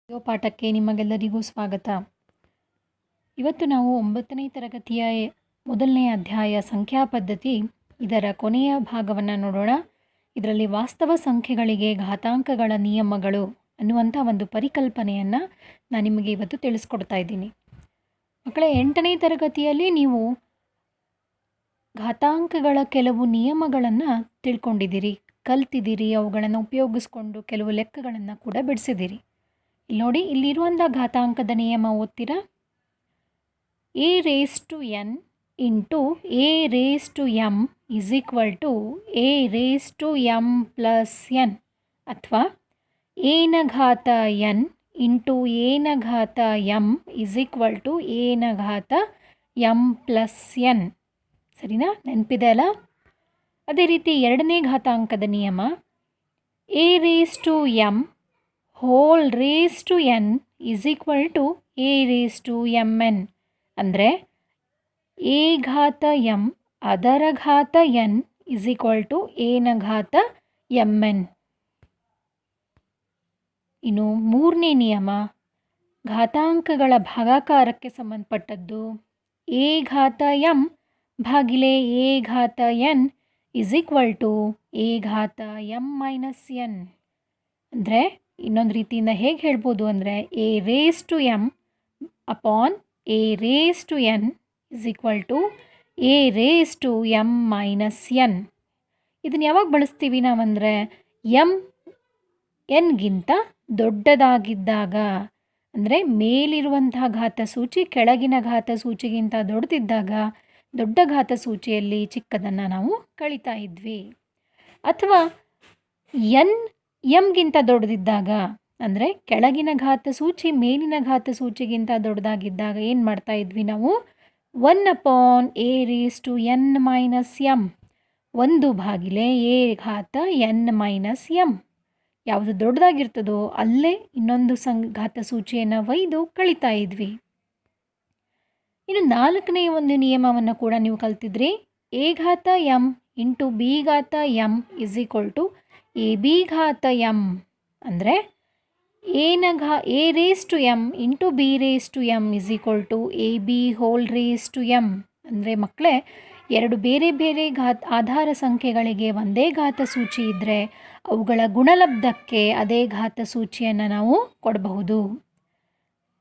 ಪಾಠಕ್ಕೆ ನಿಮಗೆಲ್ಲರಿಗೂ ಸ್ವಾಗತ. ಇವತ್ತು ನಾವು 9ನೇ ತರಗತಿಯ ಮೊದಲನೇ ಅಧ್ಯಾಯ ಸಂಖ್ಯಾ ಪದ್ಧತಿ ಇದರ ಕೊನೆಯ ಭಾಗವನ್ನು ನೋಡೋಣ. ಇದರಲ್ಲಿ ವಾಸ್ತವ ಸಂಖ್ಯೆಗಳಿಗೆ ಘಾತಾಂಕಗಳ ನಿಯಮಗಳು ಅನ್ನುವಂಥ ಒಂದು ಪರಿಕಲ್ಪನೆಯನ್ನು ನಾನು ನಿಮಗೆ ಇವತ್ತು ತಿಳಿಸ್ಕೊಡ್ತಾ ಇದ್ದೀನಿ. ಮಕ್ಕಳೇ, 8ನೇ ತರಗತಿಯಲ್ಲಿ ನೀವು ಘಾತಾಂಕಗಳ ಕೆಲವು ನಿಯಮಗಳನ್ನು ತಿಳ್ಕೊಂಡಿದ್ದೀರಿ, ಕಲ್ತಿದ್ದೀರಿ. ಅವುಗಳನ್ನು ಉಪಯೋಗಿಸ್ಕೊಂಡು ಕೆಲವು ಲೆಕ್ಕಗಳನ್ನು ಕೂಡ ಬಿಡಿಸಿದ್ದೀರಿ. ಇಲ್ಲಿ ನೋಡಿ, ಇಲ್ಲಿರುವಂಥ ಘಾತಾಂಕದ ನಿಯಮ ಓದ್ತೀರಾ? a raised to n into a raised to m is equal to a raised to m plus n, ಅಥವಾ a ನ ಘಾತ n ಇಂಟು a ನ ಘಾತ m is equal to a ನ ಘಾತ m plus n. ಸರಿನಾ? ನೆನಪಿದೆ ಅಲ್ಲ? ಅದೇ ರೀತಿ ಎರಡನೇ ಘಾತಾಂಕದ ನಿಯಮ a raised to m whole raised to n is equal to a raised to mn. ಅಂದರೆ a ಘಾತ m ಅದರ ಘಾತ n is equal to a ನ ಘಾತ mn. ಇನ್ನು ಮೂರನೇ ನಿಯಮ ಘಾತಾಂಕಗಳ ಭಾಗಾಕಾರಕ್ಕೆ ಸಂಬಂಧಪಟ್ಟದ್ದು. a ಘಾತ m ಭಾಗಿಲೆ a ಘಾತ n is equal to a ಘಾತ m minus n. ಅಂದರೆ ಇನ್ನೊಂದು ರೀತಿಯಿಂದ ಹೇಗೆ ಹೇಳ್ಬೋದು ಅಂದರೆ a raised to m upon a raised to n is equal to a raised to m minus n. ಇದನ್ನು ಯಾವಾಗ ಬಳಸ್ತೀವಿ ನಾವಂದರೆ m nಗಿಂತ ದೊಡ್ಡದಾಗಿದ್ದಾಗ, ಅಂದರೆ ಮೇಲಿರುವಂತಹ ಘಾತ ಸೂಚಿ ಕೆಳಗಿನ ಘಾತ ಸೂಚಿಗಿಂತ ದೊಡ್ಡದಿದ್ದಾಗ ದೊಡ್ಡ ಘಾತ ಸೂಚಿಯಲ್ಲಿ ಚಿಕ್ಕದನ್ನು ನಾವು ಕಳೀತಾ ಇದ್ವಿ. ಅಥವಾ n mಗಿಂತ ದೊಡ್ಡದಿದ್ದಾಗ, ಅಂದರೆ ಕೆಳಗಿನ ಘಾತ ಸೂಚಿ ಮೇಲಿನ ಘಾತ ಸೂಚಿಗಿಂತ ದೊಡ್ಡದಾಗಿದ್ದಾಗ ಏನು ಮಾಡ್ತಾ ಇದ್ವಿ ನಾವು? 1 upon a raised to n minus m, 1 ಭಾಗಿಲೆ a ಘಾತ n ಮೈನಸ್ m. ಯಾವುದು ದೊಡ್ಡದಾಗಿರ್ತದೋ ಅಲ್ಲೇ ಇನ್ನೊಂದು ಘಾತ ಸೂಚಿಯನ್ನು ಒಯ್ದು ಕಳೀತಾ ಇದ್ವಿ. ಇನ್ನು ನಾಲ್ಕನೇ ಒಂದು ನಿಯಮವನ್ನು ಕೂಡ ನೀವು ಕಲ್ತಿದ್ರಿ. a ಘಾತ m ಇಂಟು b ಘಾತ m is equal to a b ಘಾತ m. ಅಂದರೆ a raised to m into b raised to m is equal to a b whole raised to m. ಅಂದರೆ ಮಕ್ಕಳೇ, ಎರಡು ಬೇರೆ ಬೇರೆ ಆಧಾರ ಸಂಖ್ಯೆಗಳಿಗೆ ಒಂದೇ ಘಾತ ಸೂಚಿ ಇದ್ದರೆ ಅವುಗಳ ಗುಣಲಬ್ಧಕ್ಕೆ ಅದೇ ಘಾತ ಸೂಚಿಯನ್ನು ನಾವು ಕೊಡಬಹುದು.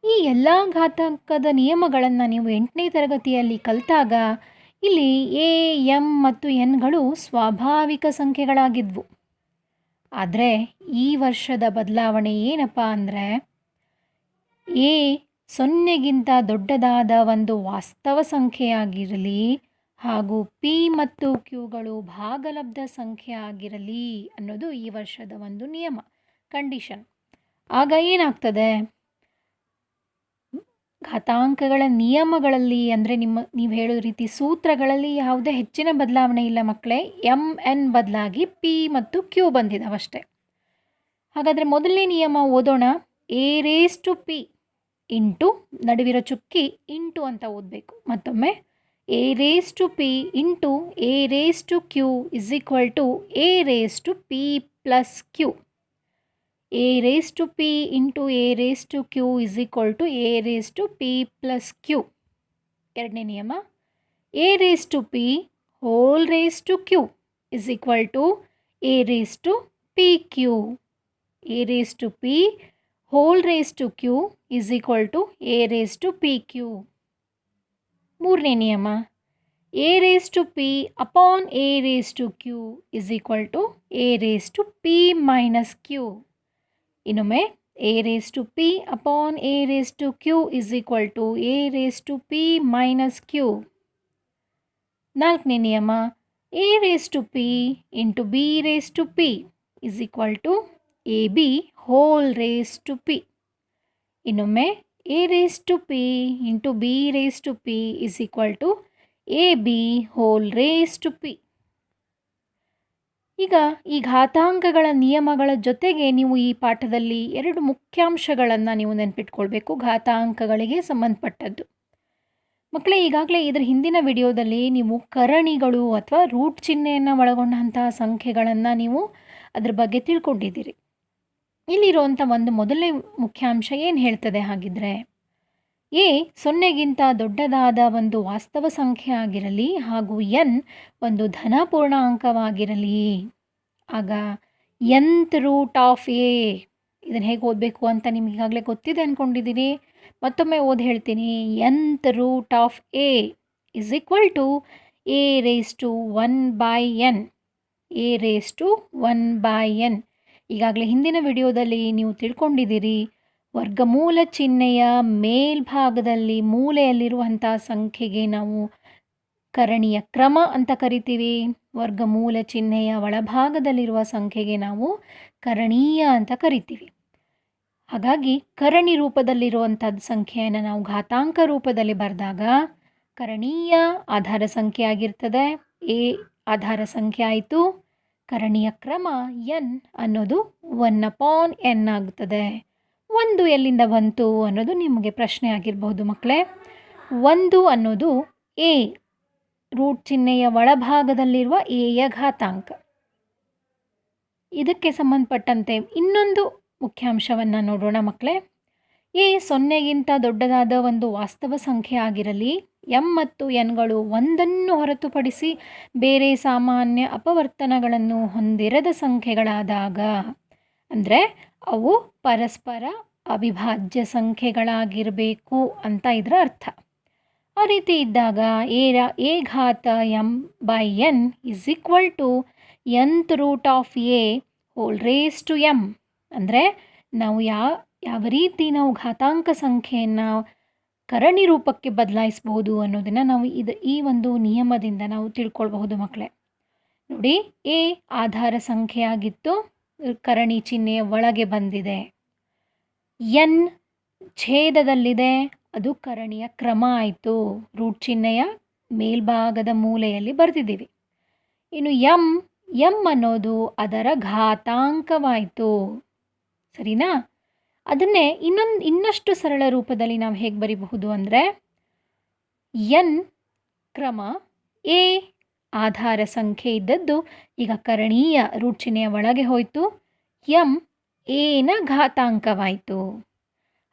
ಈ ಎಲ್ಲ ಘಾತಾಂಕದ ನಿಯಮಗಳನ್ನು ನೀವು 8ನೇ ತರಗತಿಯಲ್ಲಿ ಕಲಿತಾಗ ಇಲ್ಲಿ a m ಮತ್ತು nಗಳು ಸ್ವಾಭಾವಿಕ ಸಂಖ್ಯೆಗಳಾಗಿದ್ವು. ಆದರೆ ಈ ವರ್ಷದ ಬದಲಾವಣೆ ಏನಪ್ಪ ಅಂದರೆ a 0ಗಿಂತ ದೊಡ್ಡದಾದ ಒಂದು ವಾಸ್ತವ ಸಂಖ್ಯೆಯಾಗಿರಲಿ ಹಾಗೂ p ಮತ್ತು qಗಳು ಭಾಗಲಬ್ಧ ಸಂಖ್ಯೆ ಆಗಿರಲಿ ಅನ್ನೋದು ಈ ವರ್ಷದ ಒಂದು ನಿಯಮ, ಕಂಡೀಷನ್. ಆಗ ಏನಾಗ್ತದೆ? ಘಾತಾಂಕಗಳ ನಿಯಮಗಳಲ್ಲಿ, ಅಂದರೆ ನೀವು ಹೇಳೋ ರೀತಿ ಸೂತ್ರಗಳಲ್ಲಿ ಯಾವುದೇ ಹೆಚ್ಚಿನ ಬದಲಾವಣೆ ಇಲ್ಲ ಮಕ್ಕಳೇ. mn ಬದಲಾಗಿ p ಮತ್ತು q ಬಂದಿದ್ದಾವಷ್ಟೇ. ಹಾಗಾದರೆ ಮೊದಲನೇ ನಿಯಮ ಓದೋಣ. a raised to p into ನಡುವಿರೋ ಚುಕ್ಕಿ ಇಂಟು ಅಂತ ಓದಬೇಕು. ಮತ್ತೊಮ್ಮೆ a raised to p into a raised to q is equal to a raised to p plus q. a raised to p into a raised to q is equal to a raised to p plus q. ಎರಡನೇ ನಿಯಮ a raised to p whole raised to q is equal to a raised to pq. a raised to p whole raised to q is equal to a raised to pq. ಮೂರನೇ ನಿಯಮ a raised to p upon a raised to q is equal to a raised to p minus q. ಇನ್ನೊಮ್ಮೆ a raised to p upon a raised to q is equal to a raised to p minus q. ನಾಲ್ಕನೇ ನಿಯಮ a raised to p into b raised to p is equal to a b whole raised to p. ಇನ್ನೊಮ್ಮೆ a raised to p into b raised to p is equal to a b whole raised to p. ಈಗ ಈ ಘಾತಾಂಕಗಳ ನಿಯಮಗಳ ಜೊತೆಗೆ ನೀವು ಈ ಪಾಠದಲ್ಲಿ ಎರಡು ಮುಖ್ಯಾಂಶಗಳನ್ನು ನೀವು ನೆನಪಿಟ್ಕೊಳ್ಬೇಕು, ಘಾತಾಂಕಗಳಿಗೆ ಸಂಬಂಧಪಟ್ಟದ್ದು. ಮಕ್ಕಳೇ, ಈಗಾಗಲೇ ಇದರ ಹಿಂದಿನ ವಿಡಿಯೋದಲ್ಲಿ ನೀವು ಕರಣಿಗಳು ಅಥವಾ ರೂಟ್ ಚಿಹ್ನೆಯನ್ನು ಒಳಗೊಂಡಂತಹ ಸಂಖ್ಯೆಗಳನ್ನು ನೀವು ಅದ್ರ ಬಗ್ಗೆ ತಿಳ್ಕೊಂಡಿದ್ದೀರಿ. ಇಲ್ಲಿರುವಂಥ ಒಂದು ಮೊದಲನೇ ಮುಖ್ಯಾಂಶ ಏನು ಹೇಳ್ತದೆ ಹಾಗಿದ್ರೆ, ಎ ಸೊನ್ನೆಗಿಂತ ದೊಡ್ಡದಾದ ಒಂದು ವಾಸ್ತವ ಸಂಖ್ಯೆ ಆಗಿರಲಿ ಹಾಗೂ ಎನ್ ಒಂದು ಧನ ಪೂರ್ಣಾಂಕವಾಗಿರಲಿ, ಆಗ nth ರೂಟ್ ಆಫ್ ಎ, ಇದನ್ನು ಹೇಗೆ ಓದಬೇಕು ಅಂತ ನಿಮ್ಗೆ ಈಗಾಗಲೇ ಗೊತ್ತಿದೆ ಅಂದ್ಕೊಂಡಿದ್ದೀನಿ. ಮತ್ತೊಮ್ಮೆ ಓದಿ ಹೇಳ್ತೀನಿ. nth root of a is equal to a raise to 1/n. A raise to 1/n. ಈಗಾಗಲೇ ಹಿಂದಿನ ವಿಡಿಯೋದಲ್ಲಿ ನೀವು ತಿಳ್ಕೊಂಡಿದ್ದೀರಿ, ವರ್ಗಮೂಲ ಚಿಹ್ನೆಯ ಮೇಲ್ಭಾಗದಲ್ಲಿ ಮೂಲೆಯಲ್ಲಿರುವಂಥ ಸಂಖ್ಯೆಗೆ ನಾವು ಕರಣಿಯ ಕ್ರಮ ಅಂತ ಕರಿತೀವಿ. ವರ್ಗಮೂಲ ಚಿಹ್ನೆಯ ಒಳಭಾಗದಲ್ಲಿರುವ ಸಂಖ್ಯೆಗೆ ನಾವು ಕರಣೀಯ ಅಂತ ಕರಿತೀವಿ. ಹಾಗಾಗಿ ಕರಣಿ ರೂಪದಲ್ಲಿರುವಂಥದ್ದು ಸಂಖ್ಯೆಯನ್ನು ನಾವು ಘಾತಾಂಕ ರೂಪದಲ್ಲಿ ಬರೆದಾಗ ಕರಣೀಯ ಆಧಾರ ಸಂಖ್ಯೆ ಆಗಿರ್ತದೆ. ಎ ಆಧಾರ ಸಂಖ್ಯೆ ಆಯಿತು. ಕರಣೀಯ ಕ್ರಮ ಎನ್ ಅನ್ನೋದು 1/n ಆಗುತ್ತದೆ. ಒಂದು ಎಲ್ಲಿಂದ ಬಂತು ಅನ್ನೋದು ನಿಮಗೆ ಪ್ರಶ್ನೆ ಆಗಿರಬಹುದು ಮಕ್ಕಳೇ. ಒಂದು ಅನ್ನೋದು ಎ ರೂಟ್ ಚಿಹ್ನೆಯ ಒಳಭಾಗದಲ್ಲಿರುವ ಎಯ ಘಾತಾಂಕ. ಇದಕ್ಕೆ ಸಂಬಂಧಪಟ್ಟಂತೆ ಇನ್ನೊಂದು ಮುಖ್ಯಾಂಶವನ್ನು ನೋಡೋಣ ಮಕ್ಕಳೇ. ಎ ಸೊನ್ನೆಗಿಂತ ದೊಡ್ಡದಾದ ಒಂದು ವಾಸ್ತವ ಸಂಖ್ಯೆ ಆಗಿರಲಿ, ಎಂ ಮತ್ತು ಎನ್ಗಳು ಒಂದನ್ನು ಹೊರತುಪಡಿಸಿ ಬೇರೆ ಸಾಮಾನ್ಯ ಅಪವರ್ತನಗಳನ್ನು ಹೊಂದಿರದ ಸಂಖ್ಯೆಗಳಾದಾಗ, ಅಂದರೆ ಅವು ಪರಸ್ಪರ ಅವಿಭಾಜ್ಯ ಸಂಖ್ಯೆಗಳಾಗಿರಬೇಕು ಅಂತ ಇದರ ಅರ್ಥ. ಆ ರೀತಿ ಇದ್ದಾಗ ಎ ಘಾತ m/n is equal to nth root of a whole raise to m. ಅಂದರೆ ನಾವು ಯಾವ ರೀತಿ ನಾವು ಘಾತಾಂಕ ಸಂಖ್ಯೆಯನ್ನು ಕರಣಿ ರೂಪಕ್ಕೆ ಬದಲಾಯಿಸಬಹುದು ಅನ್ನೋದನ್ನು ನಾವು ಈ ಒಂದು ನಿಯಮದಿಂದ ನಾವು ತಿಳ್ಕೊಳ್ಬಹುದು ಮಕ್ಕಳೇ. ನೋಡಿ, ಎ ಆಧಾರ ಸಂಖ್ಯೆಯಾಗಿತ್ತು, ಕರಣಿ ಚಿಹ್ನೆಯ ಒಳಗೆ ಬಂದಿದೆ. ಎನ್ ಛೇದದಲ್ಲಿದೆ, ಅದು ಕರಣಿಯ ಕ್ರಮ ಆಯಿತು, ರೂಟ್ ಚಿಹ್ನೆಯ ಮೇಲ್ಭಾಗದ ಮೂಲೆಯಲ್ಲಿ ಬರೆದಿದ್ದೀವಿ. ಇನ್ನು ಎಂ ಅನ್ನೋದು ಅದರ ಘಾತಾಂಕವಾಯಿತು. ಸರಿನಾ? ಅದನ್ನೇ ಇನ್ನಷ್ಟು ಸರಳ ರೂಪದಲ್ಲಿ ನಾವು ಹೇಗೆ ಬರೀಬಹುದು ಅಂದರೆ, ಎನ್ ಕ್ರಮ ಎ ಆಧಾರ ಸಂಖ್ಯೆ ಇದ್ದದ್ದು ಈಗ ಕರಣೀಯ ರೂಟ್ ಚಿಹ್ನೆಯ ಒಳಗೆ ಹೋಯಿತು, ಎಂ ಎನ ಘಾತಾಂಕವಾಯಿತು.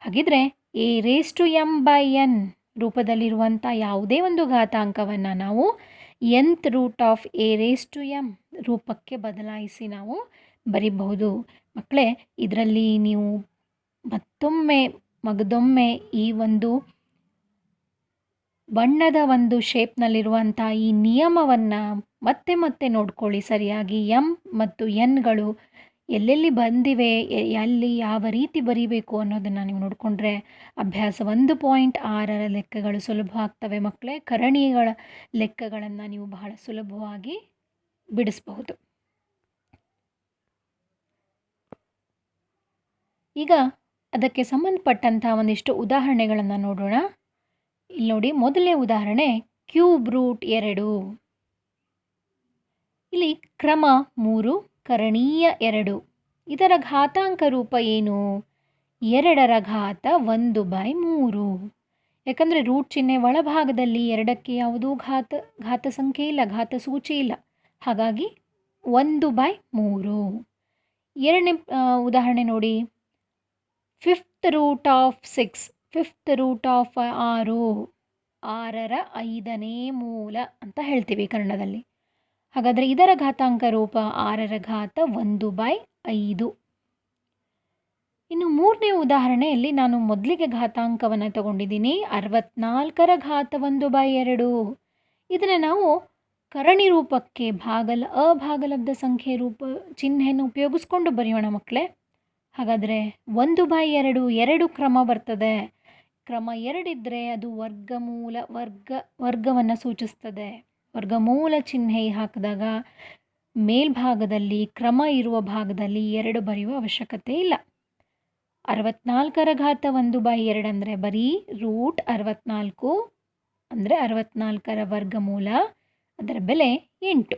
ಹಾಗಿದ್ರೆ ಎ ರೇಸ್ ಟು m/n ರೂಪದಲ್ಲಿರುವಂಥ ಯಾವುದೇ ಒಂದು ಘಾತಾಂಕವನ್ನು ನಾವು nth root of a raise to m ರೂಪಕ್ಕೆ ಬದಲಾಯಿಸಿ ನಾವು ಬರೀಬಹುದು. ಮಕ್ಕಳೇ, ಇದರಲ್ಲಿ ನೀವು ಮಗದೊಮ್ಮೆ ಈ ಒಂದು ಬಣ್ಣದ ಒಂದು ಶೇಪ್ನಲ್ಲಿರುವಂಥ ಈ ನಿಯಮವನ್ನು ಮತ್ತೆ ನೋಡ್ಕೊಳ್ಳಿ ಸರಿಯಾಗಿ. ಎಂ ಮತ್ತು ಎನ್ಗಳು ಎಲ್ಲೆಲ್ಲಿ ಬಂದಿವೆ, ಎಲ್ಲಿ ಯಾವ ರೀತಿ ಬರೀಬೇಕು ಅನ್ನೋದನ್ನು ನೀವು ನೋಡಿಕೊಂಡ್ರೆ ಅಭ್ಯಾಸ 1.6ರ ಲೆಕ್ಕಗಳು ಸುಲಭ ಆಗ್ತವೆ ಮಕ್ಕಳೇ. ಕರಣಿಗಳ ಲೆಕ್ಕಗಳನ್ನು ನೀವು ಬಹಳ ಸುಲಭವಾಗಿ ಬಿಡಿಸಬಹುದು. ಈಗ ಅದಕ್ಕೆ ಸಂಬಂಧಪಟ್ಟಂಥ ಒಂದಿಷ್ಟು ಉದಾಹರಣೆಗಳನ್ನು ನೋಡೋಣ. ಇಲ್ಲಿ ನೋಡಿ, ಮೊದಲನೇ ಉದಾಹರಣೆ ಕ್ಯೂಬ್ ರೂಟ್ 2. ಇಲ್ಲಿ ಕ್ರಮ 3, ಕರಣೀಯ 2. ಇದರ ಘಾತಾಂಕ ರೂಪ ಏನು? 2ರ ಘಾತ 1/3. ಯಾಕಂದರೆ ರೂಟ್ ಚಿಹ್ನೆ ಒಳಭಾಗದಲ್ಲಿ 2ಕ್ಕೆ ಯಾವುದೂ ಘಾತ ಸಂಖ್ಯೆ ಇಲ್ಲ, ಘಾತ ಸೂಚಿ ಇಲ್ಲ. ಹಾಗಾಗಿ 1/3. ಎರಡನೇ ಉದಾಹರಣೆ ನೋಡಿ, 5th root of 6, 5th root of 6, 6ರ 5ನೇ ಮೂಲ ಅಂತ ಹೇಳ್ತೀವಿ ಕನ್ನಡದಲ್ಲಿ. ಹಾಗಾದರೆ ಇದರ ಘಾತಾಂಕ ರೂಪ 6ರ ಘಾತ 1/5. ಇನ್ನು ಮೂರನೇ ಉದಾಹರಣೆಯಲ್ಲಿ ನಾನು ಮೊದಲಿಗೆ ಘಾತಾಂಕವನ್ನು ತಗೊಂಡಿದ್ದೀನಿ, 64ರ ಘಾತ 1/2. ಇದನ್ನು ನಾವು ಕರಣಿ ರೂಪಕ್ಕೆ ಅಭಾಗಲಬ್ಧ ಸಂಖ್ಯೆ ರೂಪ ಚಿಹ್ನೆಯನ್ನು ಉಪಯೋಗಿಸ್ಕೊಂಡು ಬರೆಯೋಣ ಮಕ್ಕಳೇ. ಹಾಗಾದರೆ 1/2 2 ಕ್ರಮ ಬರ್ತದೆ. ಕ್ರಮ 2 ಇದ್ದರೆ ಅದು ವರ್ಗವನ್ನು ಸೂಚಿಸ್ತದೆ. ವರ್ಗಮೂಲ ಚಿಹ್ನೆ ಹಾಕಿದಾಗ ಮೇಲ್ಭಾಗದಲ್ಲಿ ಕ್ರಮ ಇರುವ ಭಾಗದಲ್ಲಿ 2 ಬರೆಯುವ ಅವಶ್ಯಕತೆ ಇಲ್ಲ. 64ರ ಘಾತ 1/2 ಅಂದರೆ ಬರೀ ರೂಟ್ 64, ಅಂದರೆ 64ರ ವರ್ಗಮೂಲ, ಅದರ ಬೆಲೆ 8.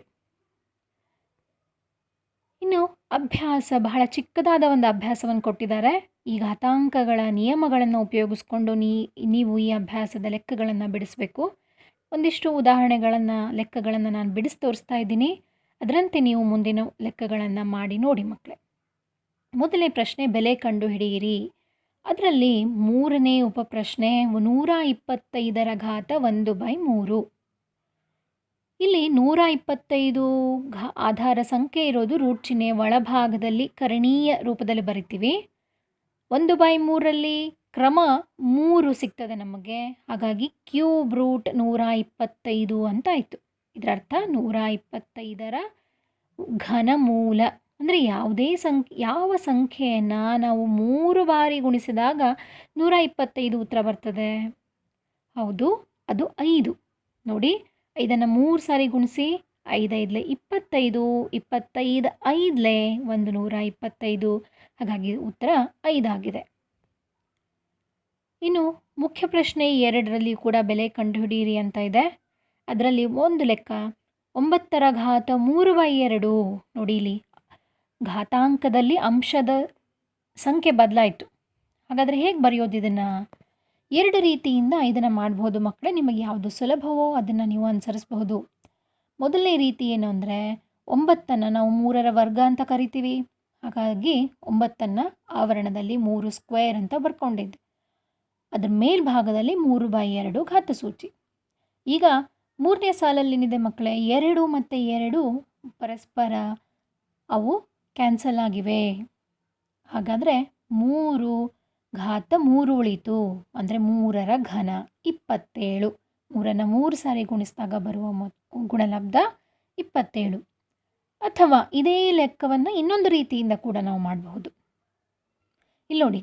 ಇನ್ನು ಅಭ್ಯಾಸ, ಬಹಳ ಚಿಕ್ಕದಾದ ಒಂದು ಅಭ್ಯಾಸವನ್ನು ಕೊಟ್ಟಿದ್ದಾರೆ. ಈ ಘಾತಾಂಕಗಳ ನಿಯಮಗಳನ್ನು ಉಪಯೋಗಿಸ್ಕೊಂಡು ನೀವು ಈ ಅಭ್ಯಾಸದ ಲೆಕ್ಕಗಳನ್ನು ಬಿಡಿಸಬೇಕು. ಒಂದಿಷ್ಟು ಲೆಕ್ಕಗಳನ್ನು ನಾನು ಬಿಡಿಸಿ ತೋರಿಸ್ತಾ ಇದ್ದೀನಿ. ಅದರಂತೆ ನೀವು ಮುಂದಿನ ಲೆಕ್ಕಗಳನ್ನು ಮಾಡಿ ನೋಡಿ ಮಕ್ಕಳೇ. ಮೊದಲನೇ ಪ್ರಶ್ನೆ ಬೆಲೆ ಕಂಡುಹಿಡಿಯಿರಿ. ಅದರಲ್ಲಿ ಮೂರನೇ ಉಪಪ್ರಶ್ನೆ 125ರ ಘಾತ 1/3. ಇಲ್ಲಿ 125 ಆಧಾರ ಸಂಖ್ಯೆ ಇರೋದು ರೂಟ್ ಚಿಹ್ನೆ ಒಳಭಾಗದಲ್ಲಿ ಕರ್ಣೀಯ ರೂಪದಲ್ಲಿ ಬರಿತೀವಿ. 1/3ರಲ್ಲಿ ಕ್ರಮ 3 ಸಿಗ್ತದೆ ನಮಗೆ. ಹಾಗಾಗಿ ಕ್ಯೂಬ್ ರೂಟ್ 125 ಅಂತ ಆಯಿತು. ಇದರ ಅರ್ಥ 125ರ ಘನಮೂಲ ಅಂದರೆ ಯಾವ ಸಂಖ್ಯೆಯನ್ನು ನಾವು 3 ಬಾರಿ ಗುಣಿಸಿದಾಗ 125 ಉತ್ತರ ಬರ್ತದೆ? ಹೌದು, ಅದು 5. ನೋಡಿ, 5ನ್ನು 3 ಸಾರಿ ಗುಣಿಸಿ 5 5 25, 25 5 125. ಹಾಗಾಗಿ ಉತ್ತರ 5 ಆಗಿದೆ. ಇನ್ನು ಮುಖ್ಯ ಪ್ರಶ್ನೆ 2ರಲ್ಲಿ ಕೂಡ ಬೆಲೆ ಕಂಡುಹಿಡಿಯಿರಿ ಅಂತ ಇದೆ. ಅದರಲ್ಲಿ ಒಂದು ಲೆಕ್ಕ 9ರ ಘಾತ 3/2. ನೋಡಿ, ಇಲ್ಲಿ ಘಾತಾಂಕದಲ್ಲಿ ಅಂಶದ ಸಂಖ್ಯೆ ಬದಲಾಯಿತು. ಹಾಗಾದರೆ ಹೇಗೆ ಬರೆಯೋದು ಇದನ್ನು? 2 ರೀತಿಯಿಂದ ಇದನ್ನು ಮಾಡ್ಬೋದು ಮಕ್ಕಳೇ. ನಿಮಗೆ ಯಾವುದು ಸುಲಭವೋ ಅದನ್ನು ನೀವು ಅನುಸರಿಸಬಹುದು. ಮೊದಲನೇ ರೀತಿ ಏನು ಅಂದರೆ, 9ನ್ನು ನಾವು 3ರ ವರ್ಗ ಅಂತ ಕರಿತೀವಿ. ಹಾಗಾಗಿ 9ನ್ನು ಆವರಣದಲ್ಲಿ 3 ಸ್ಕ್ವೇರ್ ಅಂತ ಬರ್ಕೊಂಡಿದ್ದೆ. ಅದರ ಮೇಲ್ಭಾಗದಲ್ಲಿ 3/2 ಘಾತಸೂಚಿ. ಈಗ 3ನೇ ಸಾಲಲ್ಲೇನಿದೆ ಮಕ್ಕಳೇ, 2 ಮತ್ತು 2 ಪರಸ್ಪರ ಅವು ಕ್ಯಾನ್ಸಲ್ ಆಗಿವೆ. ಹಾಗಾದರೆ 3 ಘಾತ 3 ಉಳಿತು. ಅಂದರೆ 3ರ ಘನ 27. 3ನ್ನು 3 ಸಾರಿ ಗುಣಿಸಿದಾಗ ಬರುವ ಗುಣಲಬ್ಧ 27. ಅಥವಾ ಇದೇ ಲೆಕ್ಕವನ್ನು ಇನ್ನೊಂದು ರೀತಿಯಿಂದ ಕೂಡ ನಾವು ಮಾಡಬಹುದು. ಇಲ್ಲಿ ನೋಡಿ,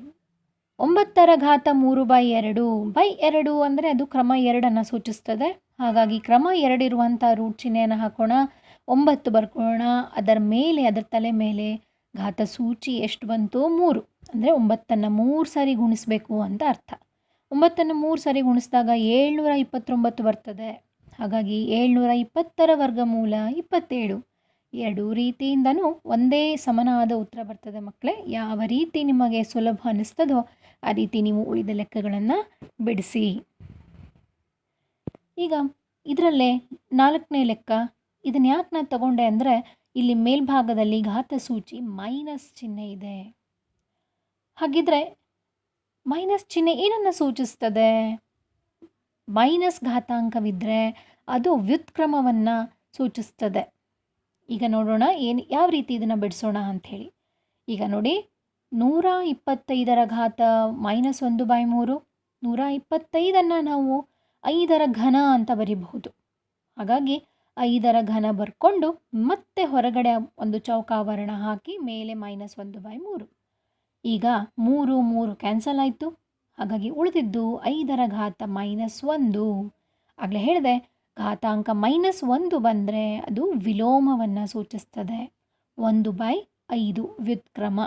9ರ ಘಾತ 3/2 ಅಂದರೆ ಅದು ಕ್ರಮ 2ನ್ನು ಸೂಚಿಸ್ತದೆ. ಹಾಗಾಗಿ ಕ್ರಮ 2 ಇರುವಂಥ ರೂಟ್ ಚಿಹ್ನೆಯನ್ನು ಹಾಕೋಣ, 9 ಬರ್ಕೊಳ್ಳೋಣ. ಅದರ ತಲೆ ಮೇಲೆ ಘಾತಸೂಚಿ ಎಷ್ಟು ಬಂತು? 3. ಅಂದರೆ 9ನ್ನು 3 ಸಾರಿ ಗುಣಿಸಬೇಕು ಅಂತ ಅರ್ಥ. 9ನ್ನು 3 ಸಾರಿ ಗುಣಿಸಿದಾಗ 729 ಬರ್ತದೆ. ಹಾಗಾಗಿ 720ರ ವರ್ಗಮೂಲ 27. 2 ರೀತಿಯಿಂದನೂ ಒಂದೇ ಸಮನಾದ ಉತ್ತರ ಬರ್ತದೆ ಮಕ್ಕಳೇ. ಯಾವ ರೀತಿ ನಿಮಗೆ ಸುಲಭ ಅನ್ನಿಸ್ತದೋ ಆ ರೀತಿ ನೀವು ಉಳಿದ ಲೆಕ್ಕಗಳನ್ನು ಬಿಡಿಸಿ. ಈಗ ಇದರಲ್ಲೇ 4ನೇ ಲೆಕ್ಕ. ಇದನ್ನು ಯಾಕೆ ನಾನು ತಗೊಂಡೆ ಅಂದರೆ, ಇಲ್ಲಿ ಮೇಲ್ಭಾಗದಲ್ಲಿ ಘಾತಸೂಚಿ ಮೈನಸ್ ಚಿಹ್ನೆ ಇದೆ. ಹಾಗಿದ್ರೆ ಮೈನಸ್ ಚಿಹ್ನೆ ಏನನ್ನು ಸೂಚಿಸ್ತದೆ? ಮೈನಸ್ ಘಾತಾಂಕವಿದ್ದರೆ ಅದು ವ್ಯುತ್ಕ್ರಮವನ್ನು ಸೂಚಿಸ್ತದೆ. ಈಗ ನೋಡೋಣ ಯಾವ ರೀತಿ ಇದನ್ನು ಬಿಡಿಸೋಣ ಅಂಥೇಳಿ. ಈಗ ನೋಡಿ, 125ರ ಘಾತ -1/3. 125ನ್ನು ನಾವು 5ರ ಘನ ಅಂತ ಬರಿಬಹುದು. ಹಾಗಾಗಿ 5ರ ಘನ ಬರ್ಕೊಂಡು ಮತ್ತೆ ಹೊರಗಡೆ ಒಂದು ಚೌಕಾವರಣ ಹಾಕಿ ಮೇಲೆ -1/3. ಈಗ 3 3 ಕ್ಯಾನ್ಸಲ್ ಆಯಿತು. ಹಾಗಾಗಿ ಉಳಿದಿದ್ದು 5ರ ಘಾತ -1. ಆಗಲೇ ಹೇಳಿದೆ, ಘಾತಾಂಕ -1 ಬಂದರೆ ಅದು ವಿಲೋಮವನ್ನು ಸೂಚಿಸ್ತದೆ. 1/5 ವ್ಯುತ್ಕ್ರಮ.